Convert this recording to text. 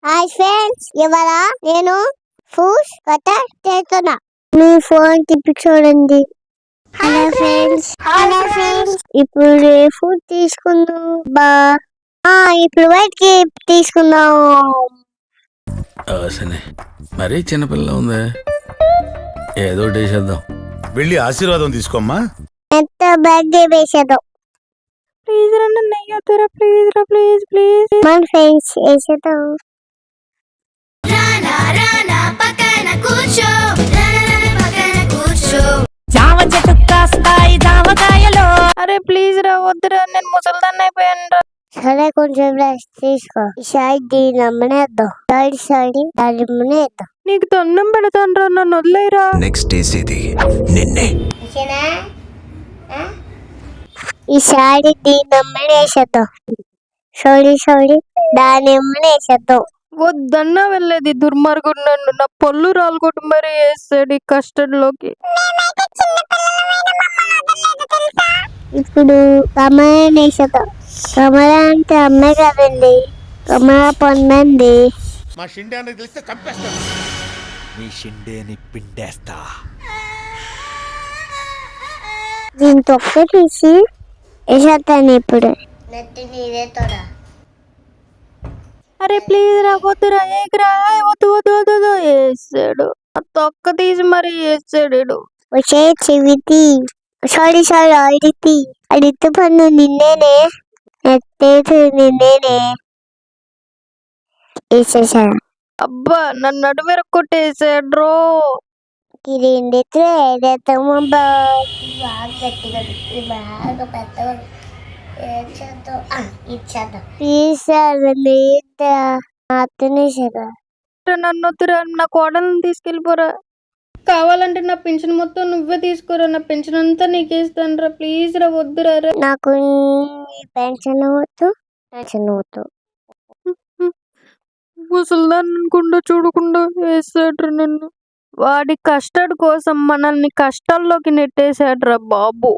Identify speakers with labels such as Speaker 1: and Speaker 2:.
Speaker 1: Hi friends, ఇవాళ నేను food కట్ట చేస్తున్నా. మీ ఫోన్ తిప్పి చూడండి. హలో ఫ్రెండ్స్, ఇప్పుడు ఫుడ్ తీసుకుందాం. ఇప్పుడు వైట్ కేక్ తీసుకుందాం.
Speaker 2: మరీ చిన్నపిల్ల ఉందే, ఏదో వేసేద్దాం.
Speaker 3: వెళ్ళి ఆశీర్వాదం తీసుకోమ్మా.
Speaker 1: ఎంత బర్త్డే వేసేద్దాం.
Speaker 4: ప్లీజ్ రండి, నెయ్యొద్దురా, ప్లీజ్ రా, ప్లీజ్ ప్లీజ్.
Speaker 1: మన ఫ్రెండ్స్ వేసేద్దాం.
Speaker 4: అరే ప్లీజ్ రా, వద్దురా, నేను ముసలిదాన్ని అయిపోయాను రా.
Speaker 1: సరే, కొంచెం రెస్ట్ తీసుకో. ఈసారి దీని అమ్మనేద్దాం. దాని అమ్మనేద్దాం.
Speaker 4: నీకు దండం పెడతాను రా, నన్ను వదిలేరా.
Speaker 2: నెక్స్ట్ వేసేది నిన్నే.
Speaker 1: ఈసారి దీని అమ్మనేసేద్దాం. సారీ, దాని అమ్మనేసేద్దాం.
Speaker 4: వద్దన్నా వెళ్ళేది దుర్మార్గుడు, నన్ను నా పళ్ళు రాలుకొట్టు మరి వేసాడు ఈ కస్టర్డ్ లోకి.
Speaker 1: ఇప్పుడు కమల వేసేద్దాం. కమల అంటే అమ్మాయి కదండి, కమల పొందండి.
Speaker 3: మా షిండే అనేది తెలిస్తే చంపేస్తాను.
Speaker 2: మీ షిండేని పిండేస్తా.
Speaker 1: దీని తొక్క తీసి వేసేస్తాను ఇప్పుడు.
Speaker 4: అరే ప్లీజ్ రా, వద్దురా, ఏకరా, వద్దు వద్దు వద్దు వద్దు వేసాడు. ఆ తొక్క తీసి మరి వేసాడు.
Speaker 1: వచ్చే చెవితి. సారీ అడితే పన్ను నిన్నేనే, ఎత్తేది నిన్నేనే వేసేసాను.
Speaker 4: అబ్బా, నన్ను నడుమెర కొట్టేసాడు.
Speaker 1: ఇది ఎండితే ఏదేస్తాము. బాగా గట్టిగా బాగా పెద్దగా
Speaker 4: నన్ను వద్దురా, నా కోడలను తీసుకెళ్ళిపోరా. కావాలంటే నా పెన్షన్ మొత్తం నువ్వే తీసుకోరా, నా పెన్షన్ అంతా నీకేస్తాను రా, ప్లీజ్ రా, వద్దురా.
Speaker 1: నాకు పెన్షన్ వద్దు.
Speaker 4: ముసల్దాన్ని అనుకుండా చూడకుండా వేసాడు నన్ను. వాడి కష్టాడు కోసం మనల్ని కష్టాల్లోకి నెట్టేశాడు రా బాబు.